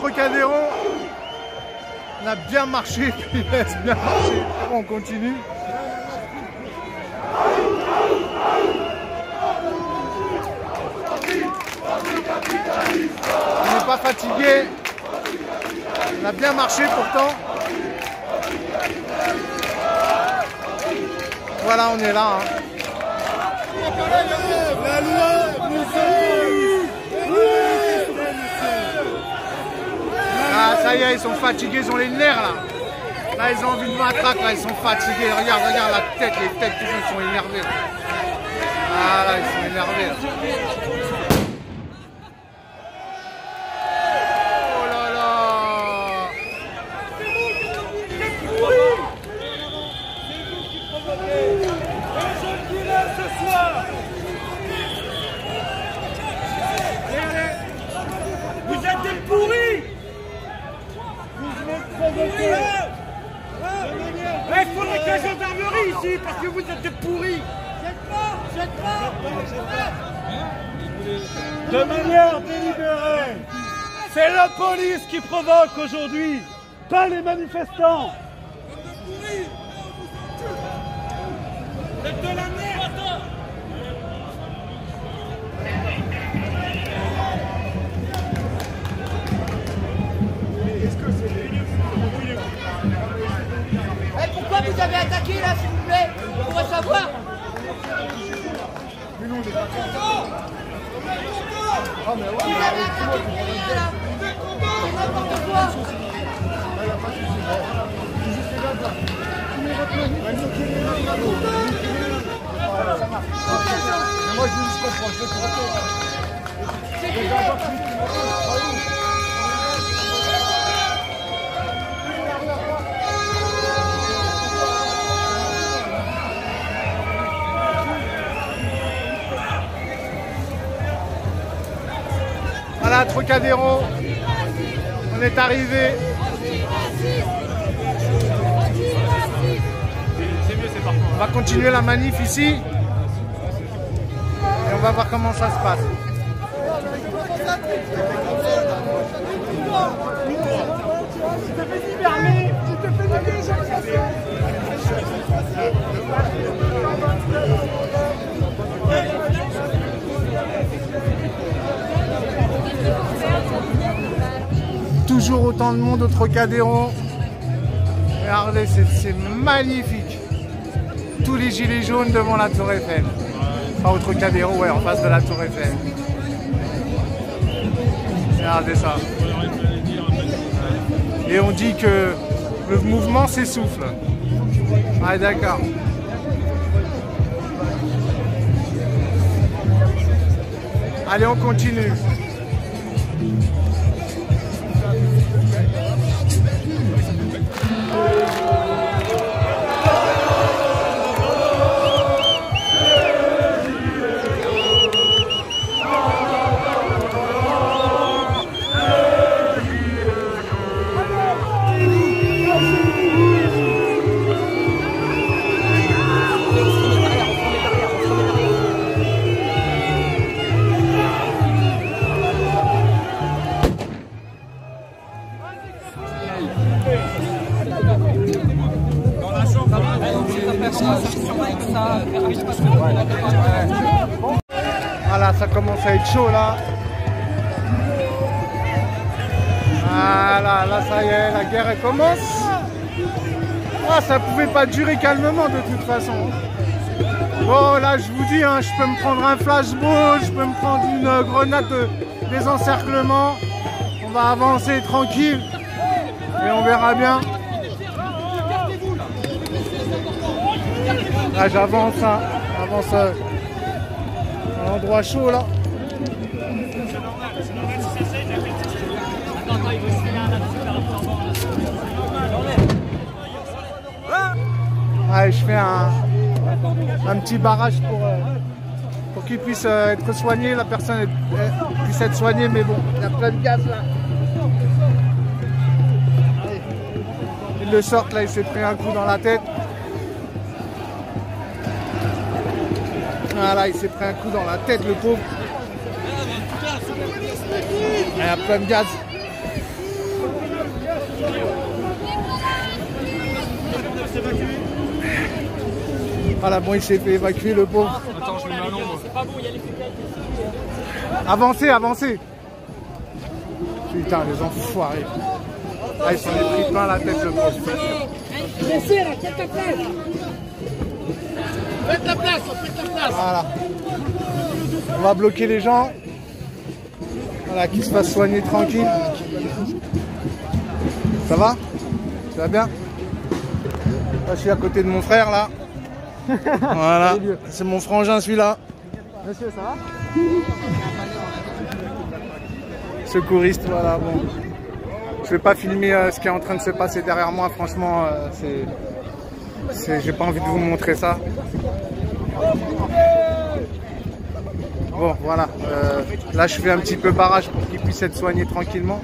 Trocadéro. On a bien marché, il laisse bien marcher. On continue. On n'est pas fatigué. On a bien marché pourtant. Voilà, on est là. Hein. La loi, Ah, ça y est, ils sont fatigués, ils ont les nerfs là. Là, ils ont envie de matraque, là, ils sont fatigués. Regarde, regarde la tête, les têtes, tous ils sont énervés. Là. Ah là, ils sont énervés. Là. Oh là là. ce soir. Vous êtes des pourris. Il faudrait que la gendarmerie ici, parce que vous êtes des pourris. Jette pas. De manière délibérée, c'est la police qui provoque aujourd'hui, pas les manifestants. Vous êtes de la merde. Pourquoi vous avez attaqué là, s'il vous plaît? On pourrait savoir. Vous avez attaqué pour rien là. C'est n'importe quoi. Moi je comprends, je comprends. Voilà, Trocadéro, on est arrivé. On va continuer la manif ici et on va voir comment ça se passe. Toujours autant de monde au Trocadéro. Regardez, c'est magnifique. Tous les gilets jaunes devant la Tour Eiffel. Enfin, au Trocadéro, ouais, en face de la Tour Eiffel. Regardez ça. Et on dit que le mouvement s'essouffle. Ah, d'accord. Allez, on continue. Voilà, ça commence à être chaud là. Voilà, là ça y est, la guerre elle commence. Ah, ça pouvait pas durer calmement de toute façon. Bon, là je vous dis, hein, je peux me prendre un flashball, je peux me prendre une grenade de désencerclement. On va avancer tranquille et on verra bien. Là j'avance, hein. J'avance à un endroit chaud là. Allez, je fais un petit barrage pour qu'il puisse être soigné, la personne puisse être soignée, mais bon, il y a plein de gaz là. Il le sort là, il s'est pris un coup dans la tête. Voilà, il s'est pris un coup dans la tête, le pauvre. Il y a plein de gaz. Voilà, bon, il s'est fait évacuer le pauvre. Attends, je le mets à l'ombre. Avancez, avancez. Putain, les enfoirés. Ah, ils s'en est pris plein la tête, le pauvre. Laissez là, faites la place. Faites la place, faites la place. Voilà. On va bloquer les gens. Voilà, qu'ils se fassent soigner tranquille. Ça va? Tu vas bien? Là, je suis à côté de mon frère là. Voilà, c'est mon frangin celui-là. Monsieur, ça va? Secouriste, voilà. Bon. Je vais pas filmer ce qui est en train de se passer derrière moi. Franchement, j'ai pas envie de vous montrer ça. Bon, voilà. Là, je fais un petit peu barrage pour qu'ils puissent être soignés tranquillement.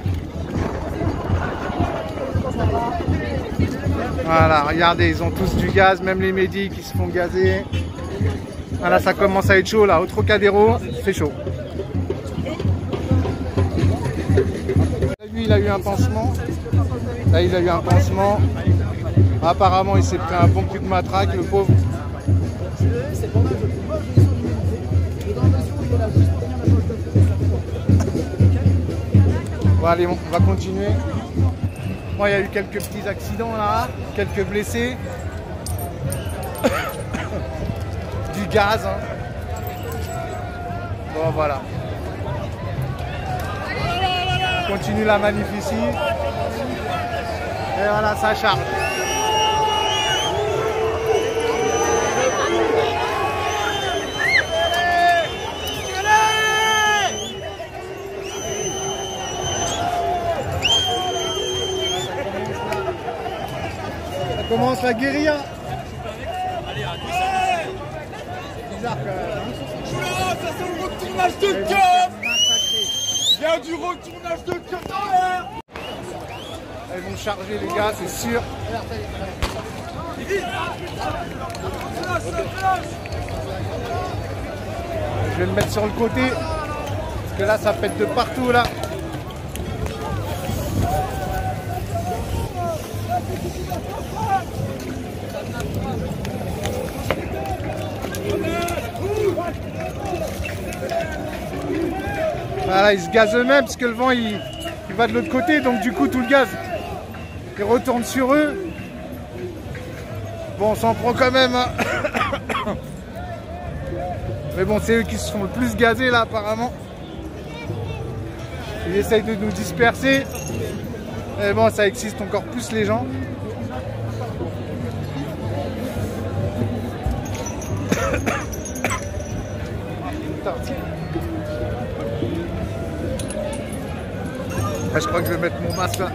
Voilà, regardez, ils ont tous du gaz, même les médics qui se font gazer. Voilà, ça commence à être chaud là. Au Trocadéro, c'est chaud. Lui, il a eu un pansement. Là, il a eu un pansement. Apparemment, il s'est pris un bon coup de matraque, le pauvre. Bon, allez, on va continuer. Bon, il y a eu quelques petits accidents là, quelques blessés. Du gaz. Hein. Bon, voilà. On continue la manif ici. Et voilà, ça charge. Ça commence la guérilla. C'est bizarre quand même. Ça c'est le retournage de keuf. Il y a du retournage de keuf dans l'air. Ils vont charger les gars, c'est sûr. Je vais le mettre sur le côté. Parce que là, ça pète de partout là. Voilà, ils se gazent eux-mêmes parce que le vent il va de l'autre côté, donc du coup tout le gaz il retourne sur eux. Bon, on s'en prend quand même, hein. Mais bon, c'est eux qui se font le plus gazer là apparemment. Ils essayent de nous disperser. Mais bon, ça excite encore plus les gens. Ah, je crois que je vais mettre mon masque là.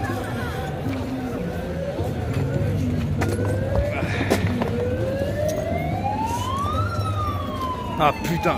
Ah putain.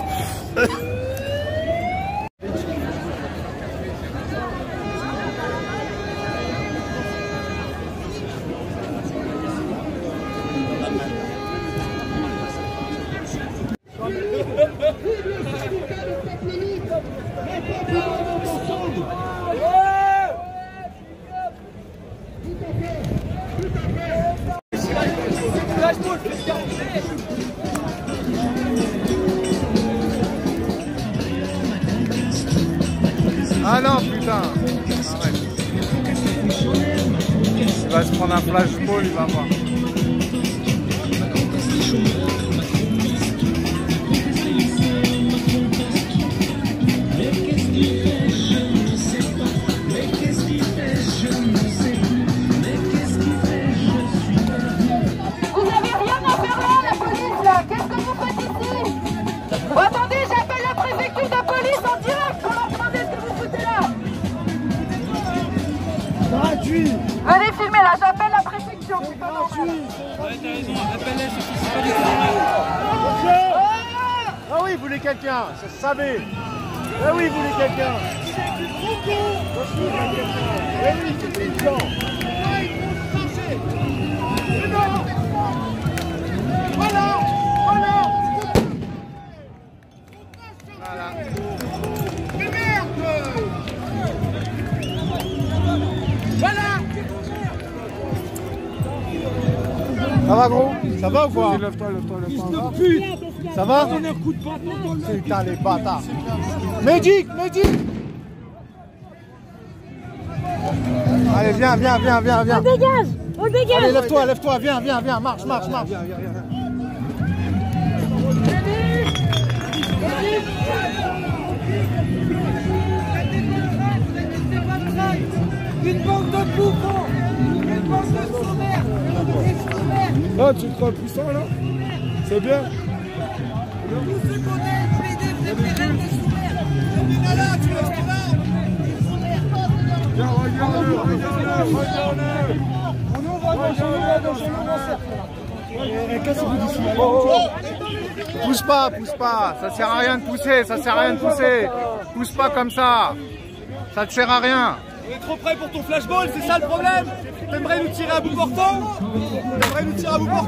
Ah non, putain. Arrête. Il va se prendre un flashball, il va voir. Venez filmer là, j'appelle la préfecture. Ouais, t'as raison, appelle-les, c'est pas du Ah oui, il voulait quelqu'un, ça se savait. Ah oui, il voulait quelqu'un. Ah oui, c'était une chance. Voilà, voilà. Voilà. Mais merde. Voilà. Ça va gros? Ça va ou quoi? Lève-toi. Ça va? Putain les bâtards. Médic. Allez viens. On dégage. Allez lève-toi, viens, marche. Une bande de bouffons, une bande de sommaires. Ah, tu te crois puissant là? C'est bien. Tous ceux qu'on aime, les préférés des sommaires. Mais là, tu vois, c'est là. Viens, regarde-le. Pousse pas. Ça sert à rien de pousser, Pousse pas comme ça. Ça te sert à rien. On est trop près pour ton flashball, c'est ça le problème? T'aimerais nous tirer à bout portant?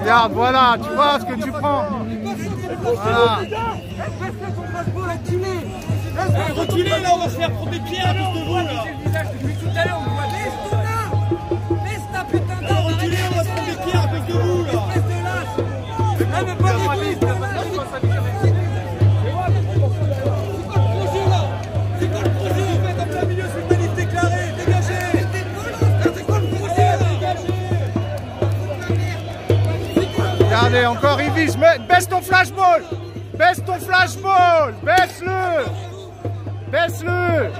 Regarde, voilà, tu vois ce que tu prends. Voilà. Reculez là, on va se faire prendre des pierres à cause de vous là. Laisse ta putain de Reculez, on va se prendre des pierres à cause de vous là. Regardez, encore il vise. Baisse ton flashball. Baisse-le.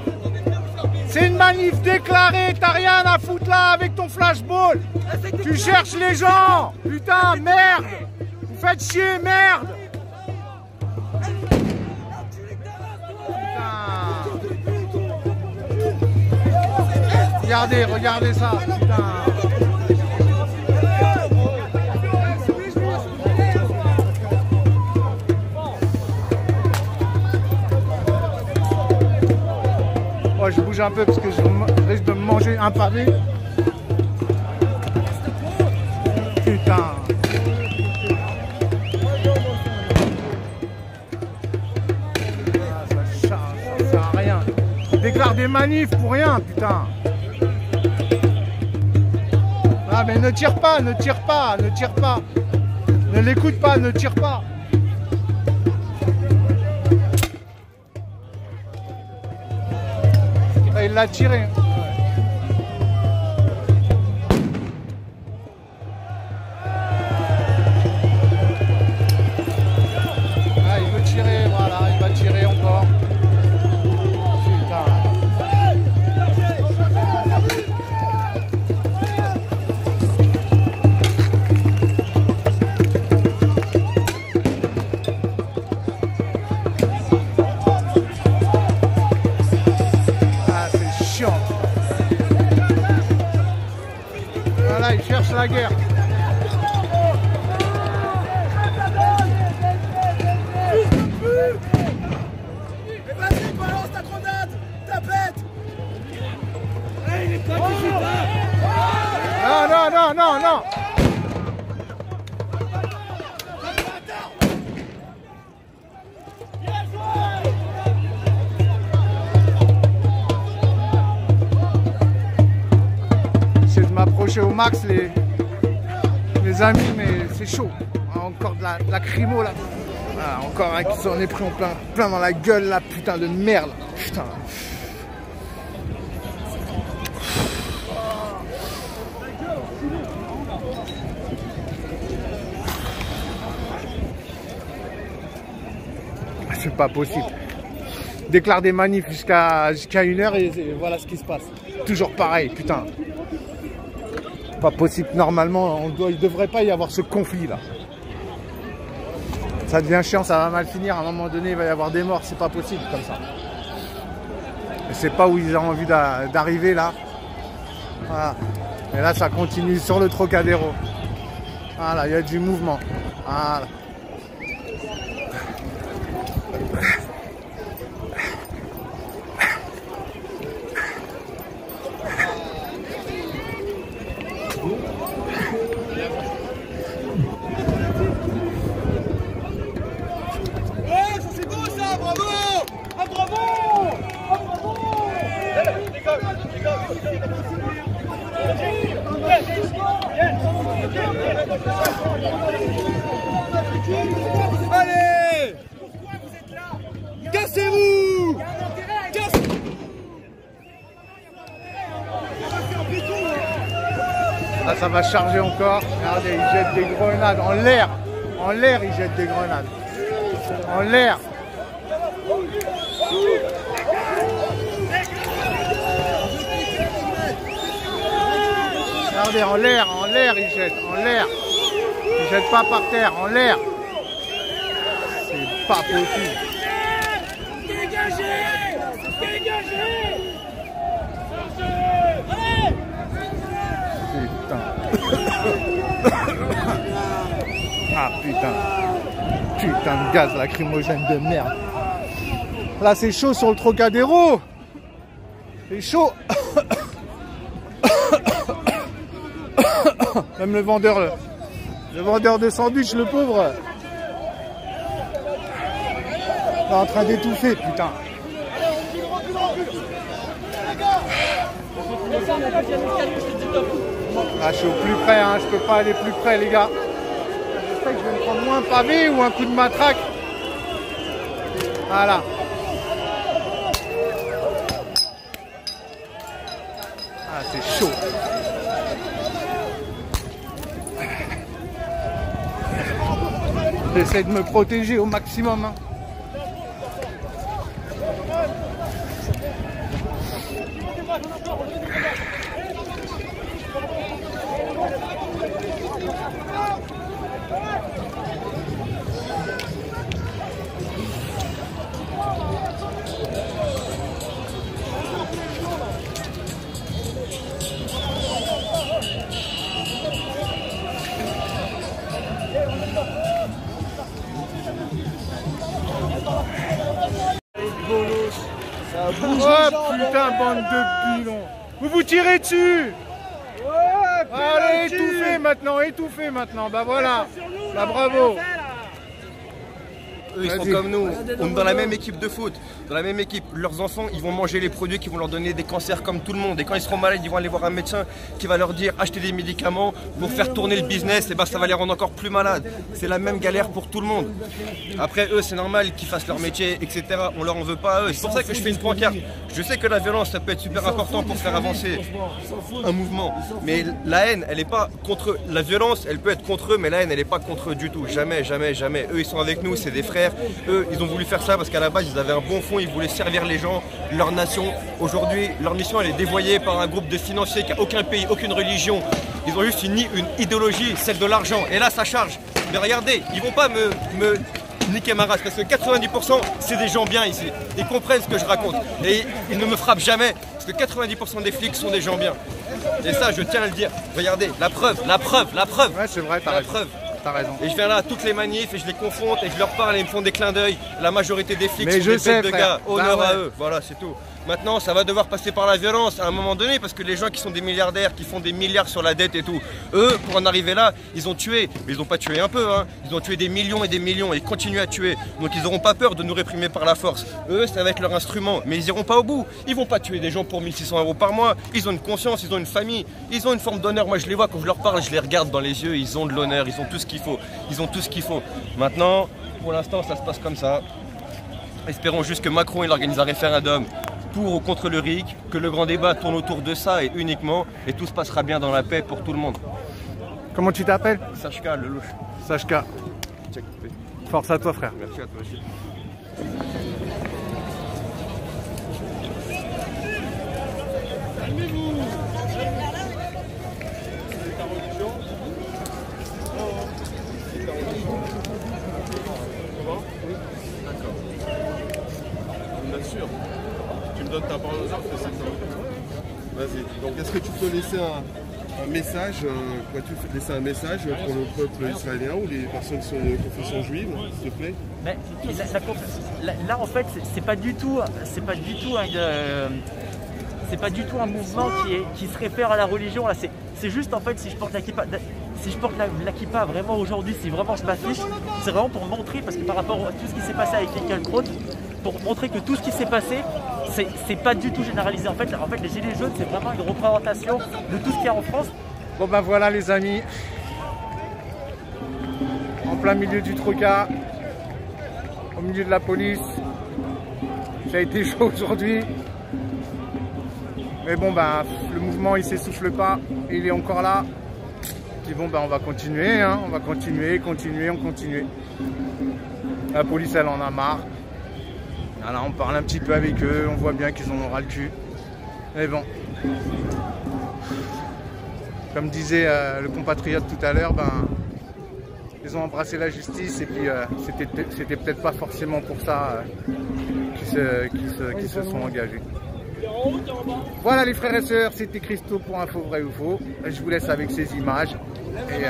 C'est une manif déclarée. T'as rien à foutre là avec ton flashball. Tu cherches les gens. Putain, merde. Vous faites chier, merde. Putain. Regardez ça. Putain. Oh, je bouge un peu parce que je risque de me manger un pavé. Putain. Ça sert à rien. Il déclare des manifs pour rien, putain. Ah mais ne tire pas. Ne l'écoute pas, ne tire pas. Il l'a tiré. Ah, il veut tirer, voilà, il va tirer encore. Putain. Voilà, il cherche la guerre. Mais vas-y, balance ta grenade, ta bête. Il est pas Non. J'essaie de m'approcher au max les amis, mais c'est chaud. Encore de la crimo là. Ah, encore un qui s'en est pris en plein dans la gueule là, putain de merde. Putain. C'est pas possible. Déclare des manifs jusqu'à 1h et voilà ce qui se passe. Toujours pareil, putain. Pas possible, normalement, il devrait pas y avoir ce conflit là. Ça devient chiant, ça va mal finir, à un moment donné il va y avoir des morts, c'est pas possible comme ça. Et c'est pas où ils ont envie d'arriver là. Voilà. Et là ça continue sur le Trocadéro. Voilà, il y a du mouvement. Voilà. Bravo! Allez! Cassez-vous! Là, ça va charger encore. Regardez, ils jettent des grenades en l'air. En l'air, ils jettent des grenades. En l'air. Regardez, en l'air, ils jettent. En l'air. Ils jettent pas par terre, en l'air. C'est pas possible. Dégagez! Dégagez! Putain. Ah putain. Putain de gaz lacrymogène de merde. Là c'est chaud sur le Trocadéro. C'est chaud. Même le vendeur de sandwich, le pauvre, est en train d'étouffer, putain. Ah, je suis au plus près, hein. Je peux pas aller plus près, les gars. J'espère que je vais me prendre moins un pavé ou un coup de matraque. Voilà. Ah, c'est chaud. J'essaie de me protéger au maximum, hein. Oh putain, bande de pilons. Vous vous tirez dessus. Allez, étouffez maintenant. Bah voilà. Bah bravo. Eux, ils sont comme nous, on est dans la même équipe de foot, dans la même équipe. Leurs enfants, ils vont manger les produits qui vont leur donner des cancers comme tout le monde. Et quand ils seront malades, ils vont aller voir un médecin qui va leur dire acheter des médicaments pour faire tourner le business. Et ben ça va les rendre encore plus malades. C'est la même galère pour tout le monde. Après, eux, c'est normal qu'ils fassent leur métier, etc. On leur en veut pas à eux. C'est pour ça que je fais une pancarte. Je sais que la violence, ça peut être super important pour faire avancer un mouvement. Mais la haine, elle n'est pas contre eux. La violence, elle peut être contre eux, mais la haine, elle n'est pas contre eux du tout. Jamais, jamais, jamais. Eux, ils sont avec nous, c'est des frères. Eux, ils ont voulu faire ça parce qu'à la base, ils avaient un bon fond, ils voulaient servir les gens, leur nation. Aujourd'hui, leur mission, elle est dévoyée par un groupe de financiers qui n'a aucun pays, aucune religion. Ils ont juste une idéologie, celle de l'argent. Et là, ça charge. Mais regardez, ils vont pas me niquer ma race parce que 90%, c'est des gens bien ici. Ils comprennent ce que je raconte. Et ils ne me frappent jamais parce que 90% des flics sont des gens bien. Et ça, je tiens à le dire. Regardez, la preuve. Ouais, c'est vrai, t'as raison. T'as raison. Et je viens là à toutes les manifs et je les confronte et je leur parle et ils me font des clins d'œil. La majorité des flics mais sont des bêtes de frère. gars. Honneur bah ouais. à eux. Voilà, c'est tout. Maintenant, ça va devoir passer par la violence à un moment donné parce que les gens qui sont des milliardaires, qui font des milliards sur la dette et tout, eux, pour en arriver là, ils ont tué. Mais ils n'ont pas tué un peu, hein. Ils ont tué des millions et des millions et ils continuent à tuer. Donc ils n'auront pas peur de nous réprimer par la force. Eux, ça va être leur instrument. Mais ils iront pas au bout. Ils vont pas tuer des gens pour 1600 € par mois. Ils ont une conscience, ils ont une famille, ils ont une forme d'honneur. Moi, je les vois quand je leur parle, je les regarde dans les yeux. Ils ont de l'honneur, ils ont tout ce qu'il faut. Ils ont tout ce qu'il faut. Maintenant, pour l'instant, ça se passe comme ça. Espérons juste que Macron il organise un référendum pour ou contre le RIC, que le grand débat tourne autour de ça et uniquement, et tout se passera bien dans la paix pour tout le monde. Comment tu t'appelles? Sachka, le louche. Sachka. Force à toi, frère. Merci à toi aussi. Bien sûr. Tu me donnes ta parole aux autres, c'est ça. Vas-y. Donc, est-ce que tu peux laisser un message, pourrais-tu laisser un message pour le peuple israélien ou les personnes qui sont de confession juive, s'il te plaît? Mais là, en fait, c'est pas du tout un mouvement qui se réfère à la religion. Là, c'est juste en fait si je porte la kippa vraiment aujourd'hui, si vraiment je m'affiche, c'est vraiment pour montrer, parce que par rapport à tout ce qui s'est passé avec les Kalkrot, pour montrer que tout ce qui s'est passé, c'est pas du tout généralisé. En fait, les Gilets jaunes, c'est vraiment une représentation de tout ce qu'il y a en France. Bon ben voilà les amis. en plein milieu du trocas, au milieu de la police. Ça a été chaud aujourd'hui. Mais bon, ben, le mouvement il s'essouffle pas, il est encore là. Puis bon, ben, on va continuer, hein, on va continuer. La police elle en a marre. Voilà, on parle un petit peu avec eux, on voit bien qu'ils en ont ras le cul. Mais bon, comme disait le compatriote tout à l'heure, ben, ils ont embrassé la justice et puis c'était peut-être pas forcément pour ça qu'ils se sont engagés. Voilà les frères et sœurs, c'était Christo pour Info Vrai ou Faux. Je vous laisse avec ces images et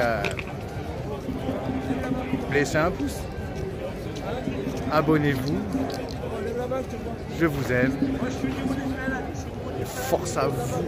laissez un pouce. Abonnez-vous. Je vous aime. Force à vous.